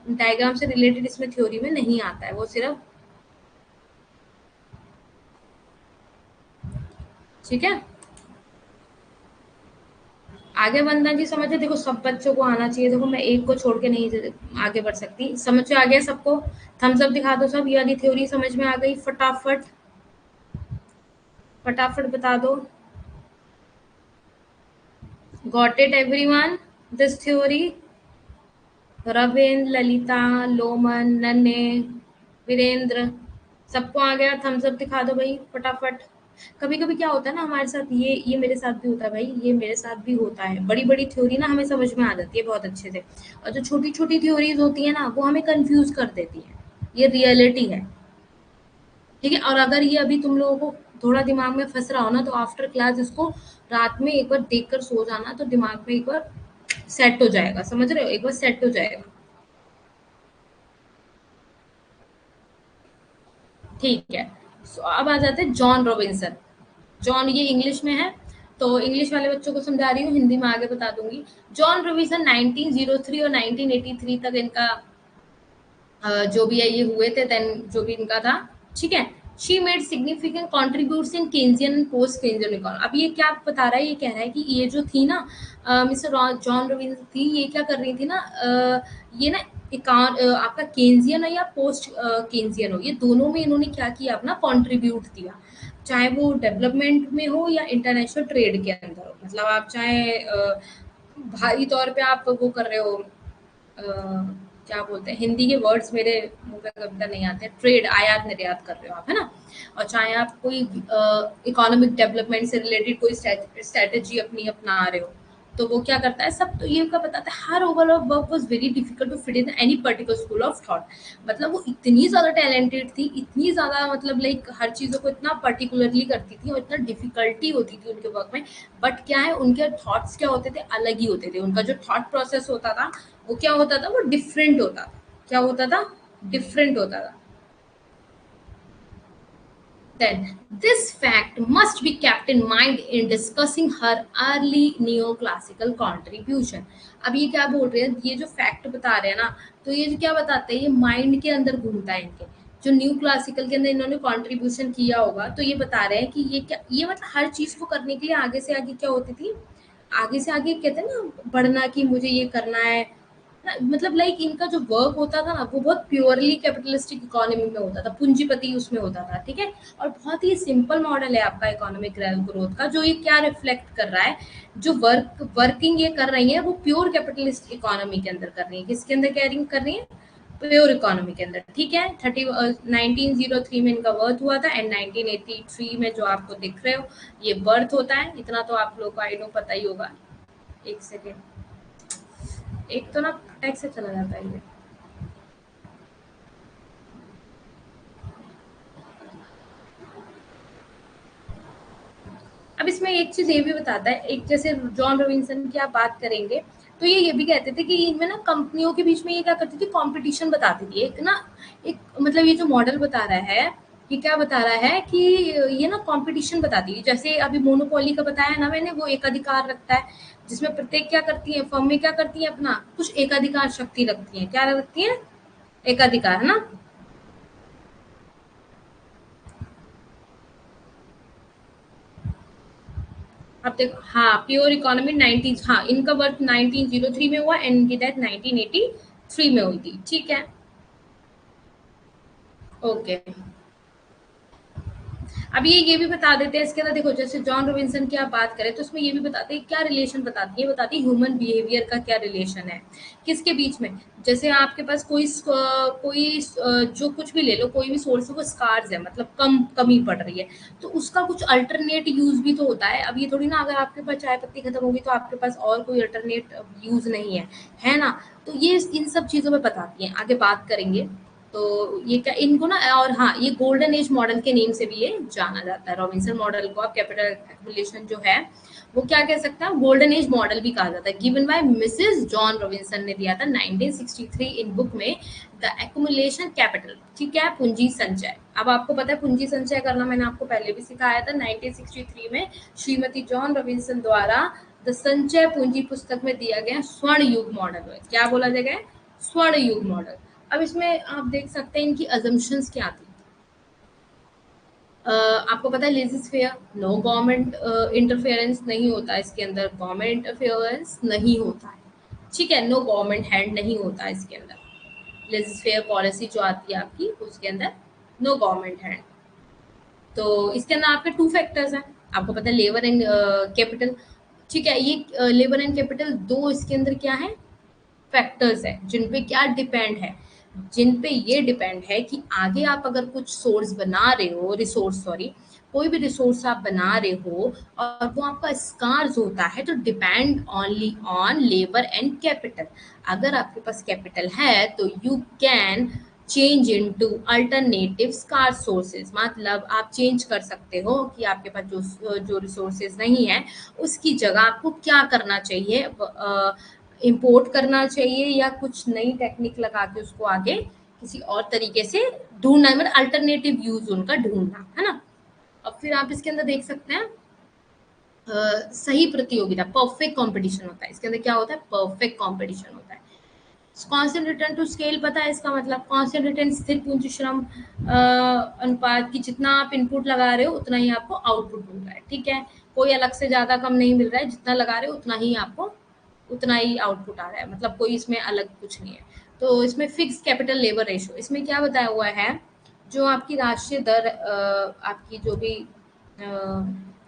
डायग्राम से रिलेटेड इसमें थ्योरी में नहीं आता है, वो सिर्फ, ठीक है। आगे वंदना जी समझे, देखो सब बच्चों को आना चाहिए, देखो मैं एक को छोड़ के नहीं आगे बढ़ सकती। समझ में आ गया सबको? थम्स अप दिखा दो सब, ये वाली थ्योरी समझ में आ गई? फटाफट फटाफट बता दो। Got it everyone, this theory? Ravindra, Lalita, Loman, नन्हे, वीरेंद्र, सबको आ गया? थम्स अप दिखा दो भाई फटाफट। कभी कभी क्या होता है ना हमारे साथ, ये मेरे साथ भी होता है भाई, ये मेरे साथ भी होता है, बड़ी बड़ी थ्योरी ना हमें समझ में आ जाती है बहुत अच्छे से, और जो छोटी छोटी थ्योरीज होती है ना वो हमें कंफ्यूज कर देती है, ये रियलिटी है, ठीक है। और अगर ये अभी तुम लोगों को थोड़ा दिमाग में फंस रहा हो ना, तो आफ्टर क्लास इसको रात में एक बार देख कर सो जाना, तो दिमाग में एक बार सेट हो जाएगा, समझ रहे हो, एक बार सेट हो जाएगा, ठीक है। अब आ जाते हैं जॉन रॉबिन्सन। जॉन, ये इंग्लिश में है, तो इंग्लिश वाले बच्चों को समझा रही हूँ, हिंदी में आगे बता दूंगी। जॉन रॉबिन्सन 1903 और 1983 तक इनका जो भी है ये हुए थे, देन जो भी इनका था, ठीक है। She made significant contributes in Keynesian post Keynesian economy. अब ये क्या बता रहा है, ये कह रहा है कि ये जो थी ना, मिस्टर जॉन रॉबिन्सन थी, ये क्या कर रही थी ना, ये ना आपका केन्जियन हो या पोस्ट केन्जियन हो, ये दोनों में इन्होंने क्या किया, अपना कॉन्ट्रीब्यूट दिया, चाहे वो डेवलपमेंट में हो या इंटरनेशनल ट्रेड के अंदर हो, मतलब आप चाहे भारी तौर पे आप वो कर रहे हो, क्या बोलते हैं, हिंदी के वर्ड्स मेरे मुंह पे कभी तक नहीं आते, ट्रेड आयात निर्यात कर रहे हो आप, है ना, और चाहे आप कोई इकोनॉमिक डेवलपमेंट से रिलेटेड कोई स्ट्रेटेजी अपनी अपना रहे हो, तो वो क्या करता है, सब तो ये क्या बताता है, her overall work was very difficult to fit in any particular school of thought. मतलब वो इतनी ज्यादा टैलेंटेड थी, इतनी ज्यादा, मतलब लाइक हर चीजों को इतना पर्टिकुलरली करती थी और इतना डिफिकल्टी होती थी उनके वर्क में, बट क्या है, उनके थॉट्स क्या होते थे, अलग ही होते थे, उनका जो थॉट प्रोसेस होता था वो क्या होता था, वो डिफरेंट होता था, क्या होता था, डिफरेंट होता था। Then this fact must be kept in mind in discussing her early neoclassical contribution. अब ये क्या बोल रहे हैं, ये जो फैक्ट बता रहे हैं ना, तो ये जो क्या बताते हैं, ये माइंड के अंदर घूमता है इनके, जो न्यू क्लासिकल के अंदर इन्होंने कंट्रीब्यूशन किया होगा, तो ये बता रहे हैं कि ये क्या, ये मतलब हर चीज को करने के लिए आगे से आगे क्या होती थी, आगे से आगे कहते हैं ना बढ़ना, कि मुझे ये करना है मतलब लाइक इनका जो वर्क होता था ना वो बहुत प्योरली कैपिटलिस्टिक इकोनॉमी में होता था, पूंजीपति उसमें होता था, ठीक है। और बहुत ही सिंपल मॉडल है आपका इकोनॉमिक ग्रोथ का, जो ये क्या रिफ्लेक्ट कर रहा है, जो वर्किंग ये कर रही है वो प्योर कैपिटलिस्ट इकोनॉमी के अंदर कर रही है, किसके अंदर कैरिंग कर रही है, प्योर इकोनॉमी के अंदर, ठीक है। 1903 में इनका बर्थ हुआ था, एंड 1983 में जो आपको दिख रहे हो ये बर्थ होता है, इतना तो आप लोग को आई नो पता ही होगा। एक सेकेंड, एक तो ना टैग से चला जाता है ये। अब इसमें एक चीज ये भी बताता है, एक जैसे जॉन रॉबिन्सन की आप बात करेंगे, तो ये भी कहते थे कि इनमें ना कंपनियों के बीच में ये क्या करती थी, कंपटीशन बताती थी, एक ना, एक मतलब ये जो मॉडल बता रहा है, ये क्या बता रहा है कि ये ना कंपटीशन बताती है, जैसे अभी मोनोपोली का बताया ना मैंने, वो एकाधिकार रखता है, जिसमें प्रत्येक क्या करती है, फर्म में क्या करती है, अपना कुछ एकाधिकार शक्ति रखती है, क्या रखती है, एकाधिकार, है ना। अब देखो, हाँ प्योर इकोनॉमी 19, हाँ इनका बर्थ 1903 में हुआ एंड इनकी डेथ 1983 में हुई थी, ठीक है, ओके। अब ये भी बता देते हैं इसके अंदर, देखो जैसे जॉन रॉबिन्सन की आप बात करें तो उसमें ये भी बताते हैं क्या रिलेशन बताती है, बताती है ह्यूमन बिहेवियर का क्या रिलेशन है किसके बीच में। जैसे आपके पास जो कुछ भी ले लो, कोई भी सोर्स वो स्कार्स है, मतलब कमी पड़ रही है, तो उसका कुछ अल्टरनेट यूज भी तो होता है। अब ये थोड़ी ना अगर आपके पास चाय पत्ती खत्म होगी तो आपके पास और कोई अल्टरनेट यूज नहीं है ना। तो ये इन सब चीजों में बताती है, आगे बात करेंगे। तो ये क्या इनको ना, और हाँ, ये गोल्डन एज मॉडल के नेम से भी ये जाना जाता है। रॉबिन्सन मॉडल को आप कैपिटल एक्युमुलेशन जो है वो क्या कह सकते हैं, गोल्डन एज मॉडल भी कहा जाता है। Given by Mrs John Robinson ने दिया था 1963 इन बुक में द एक्युमुलेशन कैपिटल, ठीक है, पूंजी संचय। अब आपको पता है पूंजी संचय करना मैंने आपको पहले भी सिखाया था। 1963 में श्रीमती जॉन रॉबिन्सन द्वारा द संचय पूंजी पुस्तक में दिया गया स्वर्ण युग मॉडल है। क्या बोला गया है, स्वर्ण युग मॉडल। अब इसमें आप देख सकते हैं इनकी अजम्पशंस क्या थी। आपको पता है लेजिस फेयर, नो गवर्नमेंट इंटरफेरेंस नहीं होता इसके अंदर, गवर्नमेंट इंटरफेरेंस नहीं होता है, ठीक है, नो गवर्नमेंट हैंड नहीं होता है इसके अंदर। लेजिस फेयर पॉलिसी जो आती है आपकी उसके अंदर नो गवर्नमेंट हैंड। तो इसके अंदर आपके टू फैक्टर्स हैं, आपको पता है लेबर एंड कैपिटल, ठीक है। ये लेबर एंड कैपिटल दो इसके अंदर क्या है, फैक्टर्स है जिन पे क्या डिपेंड है, जिन पे ये डिपेंड है कि आगे आप अगर कुछ सोर्स बना रहे हो, रिसोर्स सॉरी, कोई भी रिसोर्स आप बना रहे हो और वो आपका स्कार्स होता है तो depend only on labour and capital. अगर आपके पास कैपिटल है तो you can change into alternative scar sources, मतलब आप चेंज कर सकते हो कि आपके पास जो जो रिसोर्सेज नहीं है उसकी जगह आपको क्या करना चाहिए, इंपोर्ट करना चाहिए या कुछ नई टेक्निक लगा के उसको आगे किसी और तरीके से ढूंढना, मतलब अल्टरनेटिव यूज उनका ढूंढना, है ना। अब फिर आप इसके अंदर देख सकते हैं सही प्रतियोगिता, परफेक्ट कंपटीशन होता है इसके अंदर। क्या होता है, परफेक्ट कंपटीशन होता है। कांस्टेंट रिटर्न टू स्केल पता है इसका मतलब, कांस्टेंट रिटर्न स्थिर पूंजी श्रम अनुपात की जितना आप इनपुट लगा रहे हो उतना ही आपको आउटपुट मिल रहा है, ठीक है। कोई अलग से ज्यादा कम नहीं मिल रहा है, जितना लगा रहे हो उतना ही आपको उतना ही आउटपुट आ रहा है, मतलब कोई इसमें अलग कुछ नहीं है। तो इसमें फिक्स कैपिटल लेबर रेशियो इसमें क्या बताया हुआ है, जो आपकी राष्ट्रीय दर आपकी जो भी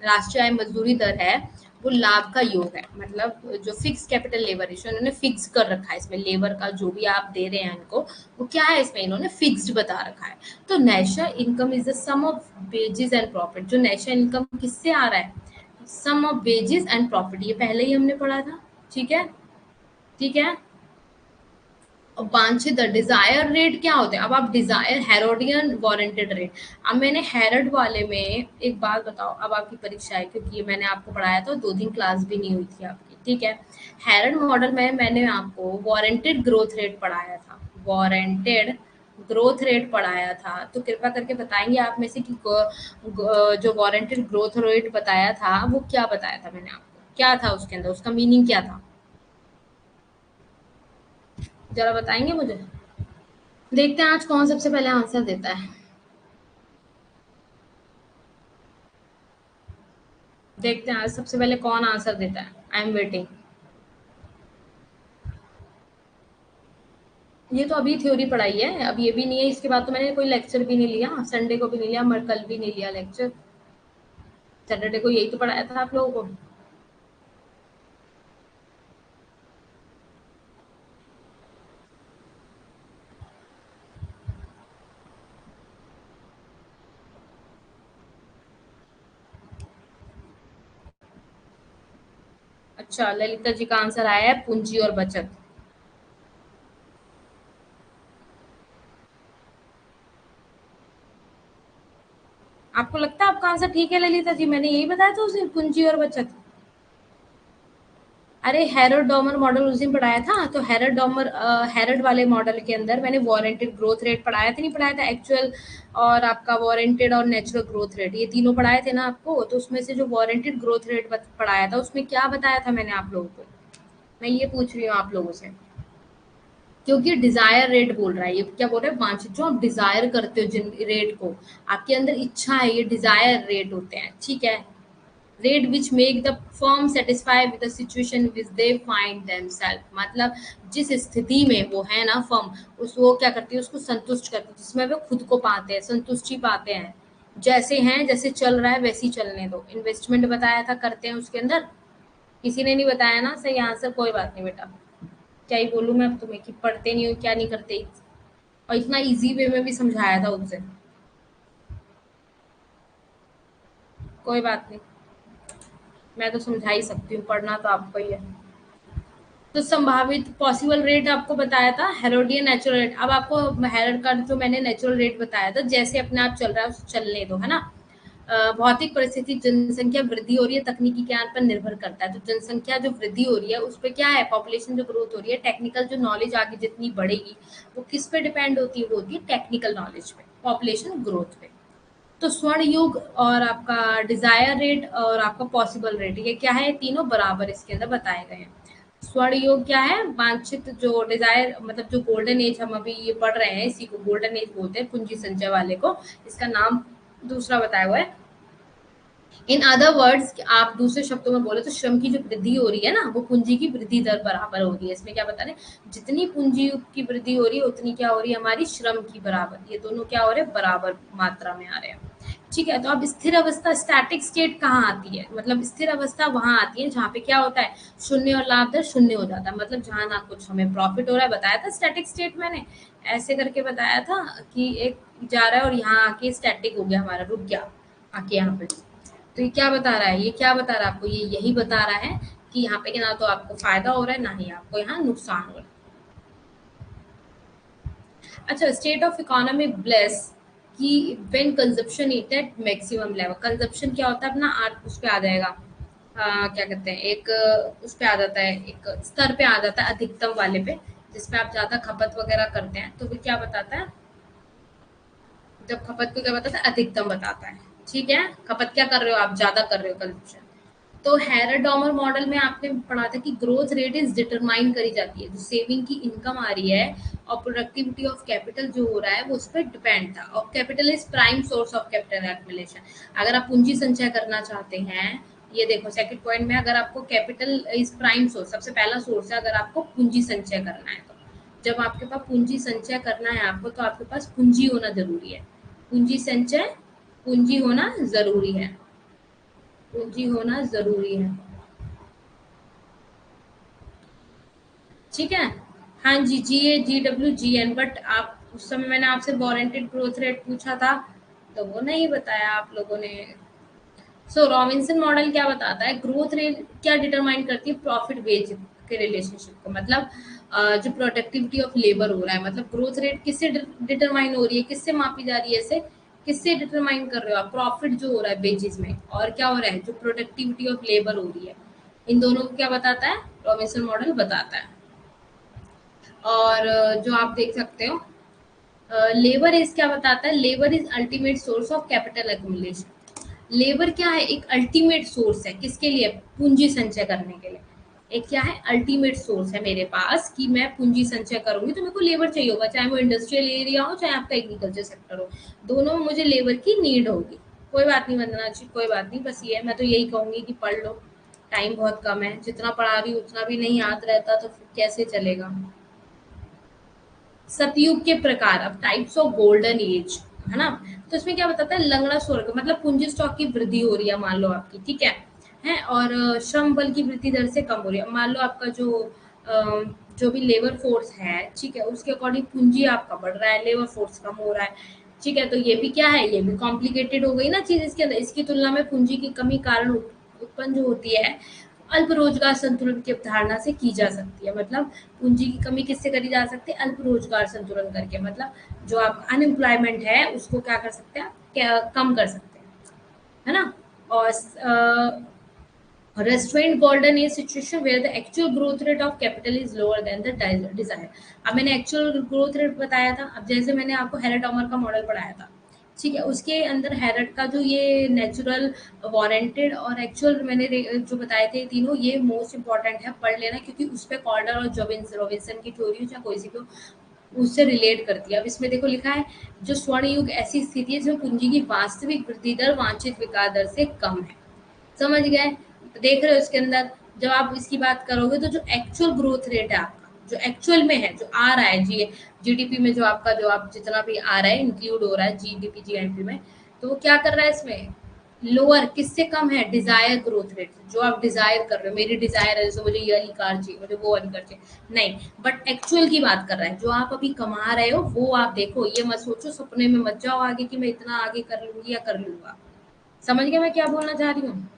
राष्ट्रीय आय मजदूरी दर है वो लाभ का योग है, मतलब जो फिक्स कैपिटल लेबर रेशियो इन्होंने फिक्स कर रखा है इसमें, लेबर का जो भी आप दे रहे हैं इनको वो क्या है इसमें इन्होंने फिक्स्ड बता रखा है। तो national income is the sum of wages and profit, जो नेशनल इनकम किससे आ रहा है, sum of wages and profit, ये पहले ही हमने पढ़ा था, ठीक है, ठीक है। और वांछित दर डिजायर रेट क्या होते हैं, अब आप डिजायर हेरोडियन वारंटेड रेट। अब मैंने हेरड वाले में एक बात बताओ, अब आपकी परीक्षा है क्योंकि ये मैंने आपको पढ़ाया था, 2 दिन क्लास भी नहीं हुई थी आपकी, ठीक है। हेरड मॉडल में मैंने आपको वारंटेड ग्रोथ रेट पढ़ाया था, वारंटेड ग्रोथ रेट पढ़ाया था। तो कृपया करके बताएंगे आप में से कि जो वारंटेड ग्रोथ रेट बताया था वो क्या बताया था मैंने आपको, क्या था उसके अंदर, उसका मीनिंग क्या था, जरा बताएंगे मुझे। देखते हैं आज कौन सबसे पहले आंसर देता है, देखते हैं आज सबसे पहले कौन आंसर देता है। I am waiting. ये तो अभी थ्योरी पढ़ाई है, अब ये भी नहीं है, इसके बाद तो मैंने कोई लेक्चर भी नहीं लिया, संडे को भी नहीं लिया, मर कल भी नहीं लिया लेक्चर, सैटरडे को यही तो पढ़ाया था आप लोगों को। अच्छा, ललिता जी का आंसर आया है पूंजी और बचत। आपको लगता है आपका आंसर ठीक है ललिता जी, मैंने यही बताया था उसे, पूंजी और बचत। अरे हैरड डॉमर मॉडल उस दिन पढ़ाया था, तो हैरड वाले मॉडल के अंदर मैंने वारंटेड ग्रोथ रेट पढ़ाया था, नहीं पढ़ाया था, एक्चुअल और आपका वारंटेड और नेचुरल ग्रोथ रेट ये तीनों पढ़ाए थे ना आपको। तो उसमें से जो वारंटेड ग्रोथ रेट पढ़ाया था उसमें क्या बताया था मैंने आप लोगों को, मैं ये पूछ रही हूँ आप लोगों से, क्योंकि डिजायर रेट बोल रहा है, ये क्या बोल रहा है, वांछित जो आप डिजायर करते हो जिन रेट को, आपके अंदर इच्छा है, ये डिजायर रेट होते हैं, ठीक है। Rate which make the firm satisfy with the situation which they find themself, मतलब जिस स्थिति में वो है ना फर्म, उस वो क्या करती है उसको संतुष्ट करती है, जिसमें वो खुद को पाते हैं, संतुष्टि पाते हैं, जैसे हैं, जैसे चल रहा है वैसे ही चलने दो। इन्वेस्टमेंट बताया था करते हैं उसके अंदर, किसी ने नहीं बताया ना सही आंसर। कोई बात नहीं बेटा, क्या ही बोलूँ मैं अब तुम्हें कि पढ़ते नहीं हो, क्या नहीं करते। और इतना इजी वे में भी समझाया था उनसे। कोई बात नहीं, मैं तो समझा ही सकती हूँ, पढ़ना तो आपको ही है। तो संभावित पॉसिबल रेट आपको बताया था हेरोडियन नेचुरल रेट। अब आपको हेरड का जो मैंने नेचुरल रेट बताया था, जैसे अपने आप चल रहा है उसे चलने दो, है ना। भौतिक परिस्थिति, जनसंख्या वृद्धि हो रही है, तकनीकी ज्ञान पर निर्भर करता है। तो जनसंख्या जो वृद्धि हो रही है उस पर क्या है, पॉपुलेशन जो ग्रोथ हो रही है, टेक्निकल जो नॉलेज आगे जितनी बढ़ेगी वो किस पे डिपेंड होती है, वो होती है टेक्निकल नॉलेज पे, पॉपुलेशन ग्रोथ पे। तो स्वर्ण युग और आपका डिजायर रेट और आपका पॉसिबल रेट, ये क्या है, तीनों बराबर इसके अंदर बताए गए हैं। स्वर्ण युग क्या है, वांछित जो डिजायर मतलब जो गोल्डन एज हम अभी ये पढ़ रहे हैं, इसी को गोल्डन एज बोलते हैं, पूंजी संचय वाले को। इसका नाम दूसरा बताया हुआ है। इन अदर वर्ड्स, आप दूसरे शब्दों में बोले तो श्रम की जो वृद्धि हो रही है ना, वो पूंजी की वृद्धि दर बराबर हो रही है। इसमें क्या बता रहे हैं, जितनी पूंजी की वृद्धि हो रही है उतनी क्या हो रही है, हमारी श्रम की बराबर। ये दोनों क्या हो रहे हैं, बराबर मात्रा में आ रहे हैं। ठीक है, तो अब स्थिर अवस्था, स्टैटिक स्टेट कहाँ आती है, मतलब स्थिर अवस्था वहां आती है जहाँ पे क्या होता है, शून्य और लाभ दर शून्य हो जाता है, मतलब जहाँ ना कुछ हमें प्रॉफिट हो रहा है। बताया था स्टैटिक स्टेट मैंने ऐसे करके बताया था कि एक जा रहा है और यहाँ आके स्टैटिक हो गया, हमारा रुक गया आके यहाँ पे। तो ये क्या बता रहा है, ये क्या बता रहा है आपको, ये यही बता रहा है कि यहाँ पे ना तो आपको फायदा हो रहा है ना ही आपको यहाँ नुकसान हो रहा है। अच्छा, स्टेट ऑफ इकोनॉमी ब्लेस कि when consumption it at maximum level. Consumption क्या होता है अपना, उस पे आ जाएगा, क्या कहते हैं, एक उस पे आ जाता है, एक स्तर पे आ जाता है अधिकतम वाले पे, जिसपे आप ज्यादा खपत वगैरह करते हैं, तो वो क्या बताता है, जब खपत को क्या बताता है, अधिकतम बताता है। ठीक है, खपत क्या कर रहे हो आप, ज्यादा कर रहे हो कंजप्शन। तो हेराडोमर मॉडल में आपने पढ़ा था कि ग्रोथ रेट इज डिटरमाइन करी जाती है, जो सेविंग की इनकम आ रही है और प्रोडक्टिविटी ऑफ कैपिटल जो हो रहा है वो उस पर डिपेंड था। और capital is prime source of capital accumulation. अगर आप पूंजी संचय करना चाहते हैं, ये देखो सेकंड पॉइंट में, अगर आपको कैपिटल इज प्राइम सोर्स, सबसे पहला सोर्स है अगर आपको पूंजी संचय करना है तो। जब आपके पास पूंजी संचय करना है आपको, तो आपके पास पूंजी होना जरूरी है। पूंजी संचय, पूंजी होना जरूरी है, पूंजी होना जरूरी है। ठीक है, हाँ जी, GA GW GN, बट आप उस समय मैंने आपसे वारंटेड ग्रोथ रेट पूछा था तो वो नहीं बताया आप लोगों ने। सो रॉबिन्सन मॉडल क्या बताता है, ग्रोथ रेट क्या डिटरमाइन करती है, प्रॉफिट वेज के रिलेशनशिप को, मतलब जो प्रोडक्टिविटी ऑफ लेबर हो रहा है, मतलब ग्रोथ रेट किससे डिटरमाइन हो रही है, किससे मापी जा रही है, इसे किससे डिटरमाइन कर रहे हो आप, प्रॉफिट जो हो रहा है बेसिस में, और क्या हो रहा है, जो प्रोडक्टिविटी ऑफ लेबर हो रही है। इन दोनों को क्या बताता है, रॉबिन्सन मॉडल बताता है। और जो आप देख सकते हो, लेबर इज क्या बताता है, labour is ultimate source of capital accumulation. Labour क्या है, एक अल्टीमेट सोर्स है किसके लिए, पूंजी संचय करने के लिए। एक क्या है, अल्टीमेट सोर्स है मेरे पास कि मैं पूंजी संचय करूंगी तो मेरे को लेबर चाहिए होगा, चाहे वो इंडस्ट्रियल एरिया हो चाहे आपका एग्रीकल्चर सेक्टर हो, दोनों में मुझे लेबर की नीड होगी। कोई बात नहीं वंदना जी, कोई बात नहीं, बस ये है, मैं तो यही कहूंगी कि पढ़ लो, टाइम बहुत कम है, जितना पढ़ा रही हूँ उतना भी नहीं याद रहता तो फिर कैसे चलेगा। सतयुग के प्रकार, अब टाइप्स ऑफ गोल्डन एज, है ना। तो इसमें क्या बताता है, लंगड़ा स्वर्ग, मतलब पूंजी स्टॉक की वृद्धि हो रही है मान लो आपकी, ठीक है और श्रम बल की वृद्धि दर से कम हो रही है। मान लो आपका जो भी लेबर फोर्स है, ठीक है, उसके अकॉर्डिंग पूंजी आपका बढ़ रहा है, लेबर फोर्स कम हो रहा है। ठीक है, तो ये भी क्या है, ये भी कॉम्प्लिकेटेड हो गई ना चीज इसके अंदर। इसकी तुलना में पूंजी की कमी कारण उत्पन्न जो होती है, अल्प रोजगार संतुलन की अवधारणा से की जा सकती है। मतलब पूंजी की कमी किससे करी जा सकती है, अल्प रोजगार संतुलन करके, मतलब जो आप अनएम्प्लॉयमेंट है उसको क्या कर सकते हैं, क्या कम कर सकते हैं, है ना। और restrained golden age situation where the actual growth rate of capital is lower than the desired। अब मैंने एक्चुअल ग्रोथ रेट बताया था, अब जैसे मैंने आपको हेराडोमर का मॉडल पढ़ाया था, ठीक है, उसके अंदर हेरड का जो ये नेचुरल, वारंटेड और एक्चुअल मैंने जो बताए थे तीनों, ये मोस्ट इंपॉर्टेंट है, पढ़ लेना, क्योंकि उस पर कॉल्डर और रॉबिन्सन की थ्योरी या कोई सी भी उससे रिलेट करती है। अब इसमें देखो लिखा है, जो स्वर्ण युग ऐसी स्थिति है जिसमें पूंजी की वास्तविक वृद्धि दर वांछित विकास दर से कम है। समझ गए, तो देख रहे हो इसके अंदर, जब आप इसकी बात करोगे तो जो एक्चुअल ग्रोथ रेट है आपका, जो एक्चुअल में है, जो आ रहा है जीडीपी में, जो आपका जो आप जितना भी आ रहा है इंक्लूड हो रहा है जीडीपी जीएनपी में, तो वो क्या कर रहा है इसमें, लोअर किससे कम है, डिजायर ग्रोथ रेट, जो आप डिजायर कर रहे हो, मेरी डिजायर है जैसे मुझे ये वाली कार चाहिए, मुझे वो वाली कार चाहिए, नहीं, बट एक्चुअल की बात कर रहा है, जो आप अभी कमा रहे हो वो आप देखो, ये मत सोचो सपने में मत जाओ आगे कि मैं इतना आगे कर लूंगी या कर लूंगा। समझ गया मैं क्या बोलना चाह रही हूँ।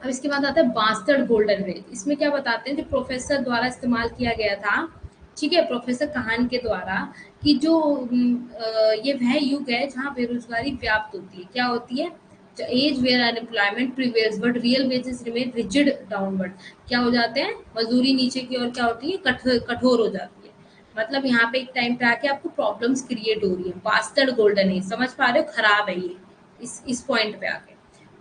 अब इसके बाद आता है बास्टर्ड गोल्डन रेज। इसमें क्या बताते हैं, जो प्रोफेसर द्वारा इस्तेमाल किया गया था, ठीक है, प्रोफेसर कहान के द्वारा, कि जो ये वह युग है जहाँ बेरोजगारी व्याप्त होती है, क्या होती है, as where unemployment prevails but real wages remain rigid downward, क्या हो जाते हैं, मजदूरी नीचे की ओर क्या होती है, कठोर हो जाती है। मतलब यहाँ पे एक टाइम पे आके आपको प्रॉब्लम्स क्रिएट हो रही है, बास्टर्ड गोल्डन एज, समझ पा रहे हो, खराब है ये इस पॉइंट पे आके।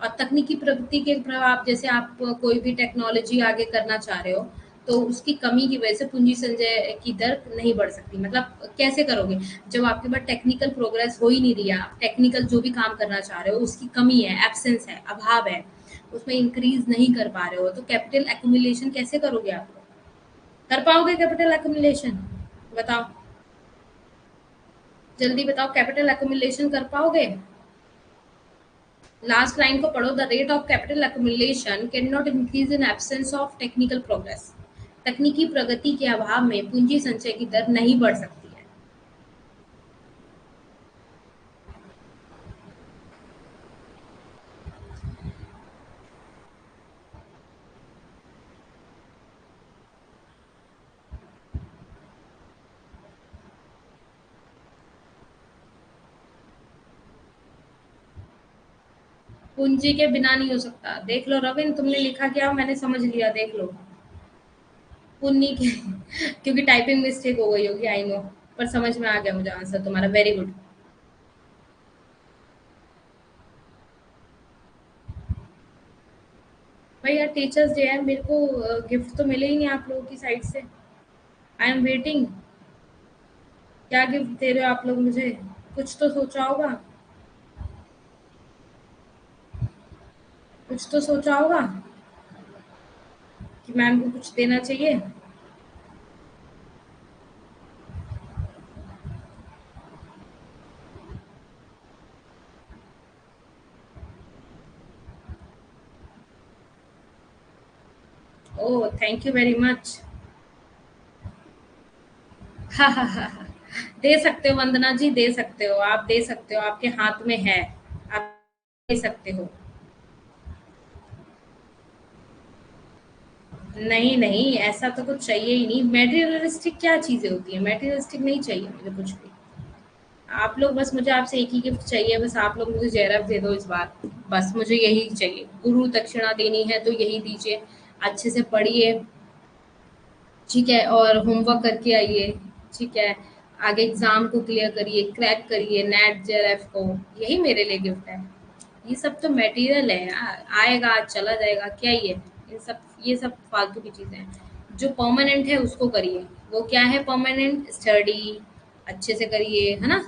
और तकनीकी प्रगति के प्रभाव, जैसे आप कोई भी टेक्नोलॉजी आगे करना चाह रहे हो, तो उसकी कमी की वजह से पूंजी संचय की दर नहीं बढ़ सकती। मतलब कैसे करोगे, जब आपके पास टेक्निकल प्रोग्रेस हो ही नहीं रही है, आप टेक्निकल जो भी काम करना चाह रहे हो उसकी कमी है, एब्सेंस है, अभाव है, उसमें इंक्रीज नहीं कर पा रहे हो, तो कैपिटल एक्यूमुलेशन कैसे करोगे आप लोग? कर पाओगे कैपिटल एक्यूमुलेशन? बताओ, जल्दी बताओ, कैपिटल एक्यूमुलेशन कर पाओगे? लास्ट लाइन को पढ़ो, the rate of capital accumulation can not increase in absence of technical progress. तकनीकी प्रगति के अभाव में पूंजी संचय की दर नहीं बढ़ सकती है। पूंजी के बिना नहीं हो सकता, देख लो रविन, तुमने लिखा क्या, मैंने समझ लिया, देख लो। पुन्नी के क्योंकि टाइपिंग मिस्टेक हो गई होगी, आई नो, पर समझ में आ गया मुझे आंसर तुम्हारा, वेरी गुड। भाई यार टीचर्स डे है, मेरे को गिफ्ट तो मिले ही नहीं आप लोगों की साइड से। आई एम वेटिंग, क्या गिफ्ट दे रहे हो आप लोग मुझे, कुछ तो सोचा होगा, कुछ तो सोचा होगा कि मैम को कुछ देना चाहिए। Oh thank you very much. हाँ हाँ हाँ हाँ, दे सकते हो वंदना जी, दे सकते हो, आप दे सकते हो, आपके हाथ में है, आप दे सकते हो। नहीं नहीं, ऐसा तो कुछ चाहिए ही नहीं, मेटीरियलिस्टिक क्या चीजें होती है, मेटीरियलिस्टिक नहीं चाहिए मुझे कुछ भी। आप लोग बस, मुझे आपसे एक ही गिफ्ट चाहिए, बस आप लोग मुझे जयरफ दे दो इस बार, बस मुझे यही चाहिए, गुरु दक्षिणा देनी है तो यही दीजिए, अच्छे से पढ़िए, ठीक है, और होमवर्क करके आइए, ठीक है, आगे एग्जाम को क्लियर करिए, क्रैक करिए नेट जेआरएफ को, यही मेरे लिए गिफ्ट है। ये सब तो मटेरियल है यार, आएगा आज चला जाएगा, क्या ही है, ये सब फालतू की चीजें हैं। जो परमानेंट है उसको करिए, वो क्या है परमानेंट, स्टडी अच्छे से करिए, है ना।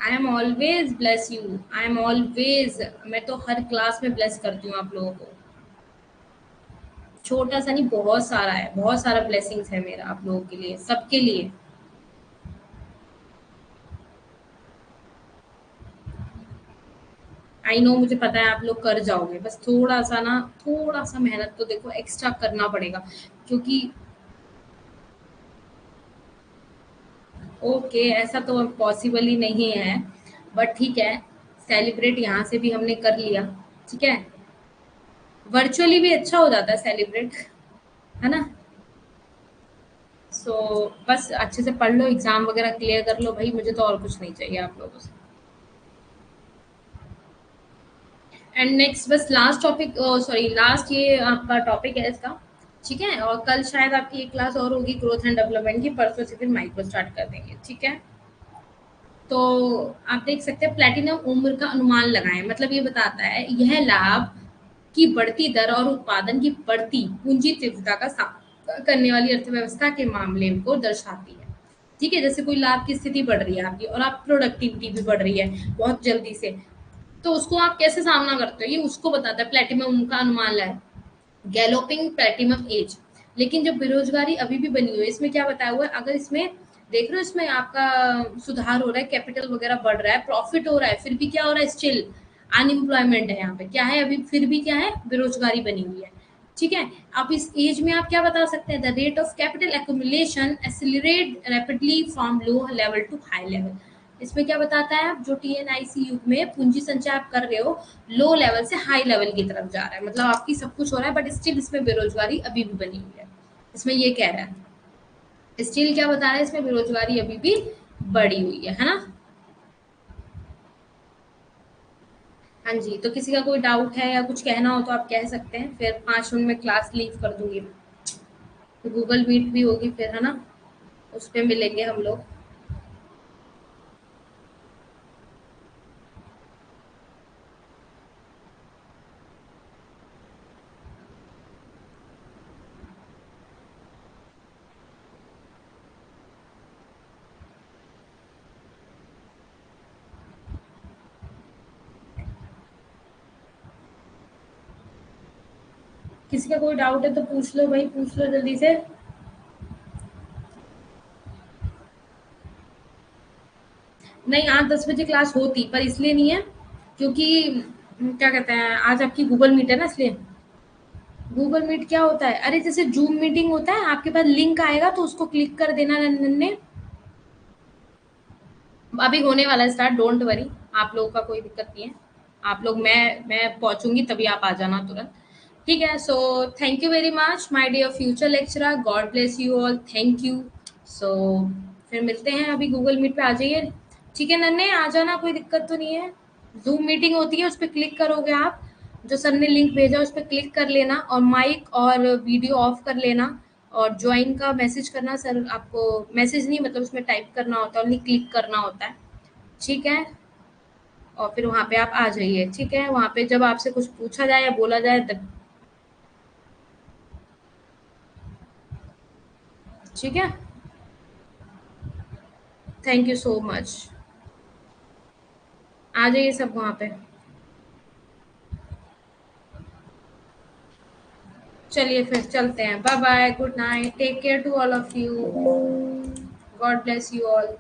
I am always bless you, I am always, मैं तो हर क्लास में ब्लेस करती हूँ आप लोगों को, छोटा सा नहीं, बहुत सारा है, बहुत सारा ब्लेसिंग्स है मेरा आप लोगों के लिए, सबके लिए। आई नो, मुझे पता है आप लोग कर जाओगे, बस थोड़ा सा ना, थोड़ा सा मेहनत तो देखो एक्स्ट्रा करना पड़ेगा, क्योंकि ओके ऐसा तो पॉसिबल ही नहीं है, बट ठीक है, सेलिब्रेट यहाँ से भी हमने कर लिया, ठीक है, वर्चुअली भी अच्छा हो जाता है सेलिब्रेट, है ना। सो बस अच्छे से पढ़ लो, एग्जाम वगैरह क्लियर कर लो भाई, मुझे तो और कुछ नहीं चाहिए आप लोगों से। एंड नेक्स्ट बस लास्ट टॉपिक, सॉरी लास्ट ये आपका टॉपिक है इसका, ठीक है, और कल शायद आपकी एक क्लास और होगी ग्रोथ एंड डेवलपमेंट की, परसों से फिर माइक्रो स्टार्ट कर देंगे, ठीक है। तो आप देख सकते हैं प्लैटिनम उम्र का अनुमान लगाएं, मतलब ये बताता है यह लाभ की बढ़ती दर और उत्पादन की बढ़ती पूंजी तीव्रता का सामना करने वाली अर्थव्यवस्था के मामले को दर्शाती है, ठीक है, जैसे कोई लाभ की स्थिति बढ़ रही है आपकी और आप प्रोडक्टिविटी भी बढ़ रही है बहुत जल्दी से, तो उसको आप कैसे सामना करते हो, ये उसको बताता है, प्लैटिनम का अनुमान लगाए, गैलोपिंग प्लैटिनम एज। लेकिन जब बेरोजगारी अभी भी बनी हुई है, इसमें क्या बताया हुआ है, अगर इसमें देख रहे हो इसमें आपका सुधार हो रहा है, कैपिटल वगैरह बढ़ रहा है, प्रॉफिट हो रहा है, फिर भी क्या हो रहा है, स्टिल अनएम्प्लॉयमेंट है यहाँ पे, क्या है अभी फिर भी क्या है, बेरोजगारी बनी हुई है। ठीक है, अब इस एज में आप क्या बता सकते हैं, the rate of capital accumulation accelerate rapidly from low level to high level. इसमें क्या बताता है, आप जो टीएनआईसी युग में पूंजी संचय आप कर रहे हो, लो लेवल से हाई लेवल की तरफ जा रहा है, मतलब आपकी सब कुछ हो रहा है, बट स्टिल इसमें बेरोजगारी अभी भी बनी हुई है। इसमें ये कह रहा है, स्टिल क्या बता रहा है, इसमें बेरोजगारी अभी भी बढ़ी हुई है ना। हाँ जी, तो किसी का कोई डाउट है या कुछ कहना हो तो आप कह सकते हैं, फिर 5 मिनट में क्लास लीव कर दूंगी मैं। तो गूगल मीट भी होगी फिर, है ना, उस पे मिलेंगे हम लोग। किसी का कोई डाउट है तो पूछ लो भाई, पूछ लो जल्दी से। नहीं, आज 10 बजे क्लास होती, पर इसलिए नहीं है क्योंकि क्या कहते हैं, आज आपकी गूगल मीट है ना, इसलिए। गूगल मीट क्या होता है, अरे जैसे जूम मीटिंग होता है, आपके पास लिंक आएगा तो उसको क्लिक कर देना नन्नन ने। अभी होने वाला है स्टार्ट, डोंट वरी, आप लोगों का कोई दिक्कत नहीं है। आप लोग, मैं पहुंचूंगी तभी आप आ जाना तुरंत। ठीक है, so thank you very much my dear future lecturer, God bless you all, thank you. So फिर मिलते हैं, अभी गूगल मीट पे आ जाइए। ठीक है नन्हे, आ जाना, कोई दिक्कत तो नहीं है। जूम मीटिंग होती है, उस पर क्लिक करोगे आप, जो सर ने लिंक भेजा उस पर क्लिक कर लेना, और माइक और वीडियो ऑफ कर लेना, और ज्वाइन का मैसेज करना, सर आपको मैसेज नहीं, मतलब उसमें टाइप करना होता है, ओनली क्लिक करना होता है। ठीक है, और फिर वहाँ पे आप आ जाइए। ठीक है, वहाँ पे जब आपसे कुछ पूछा जाए या बोला जाए तब। ठीक है, थैंक यू सो मच। आ जाइए सब वहाँ पे। चलिए फिर चलते हैं, bye bye, good night, take care to all of you, God bless you all.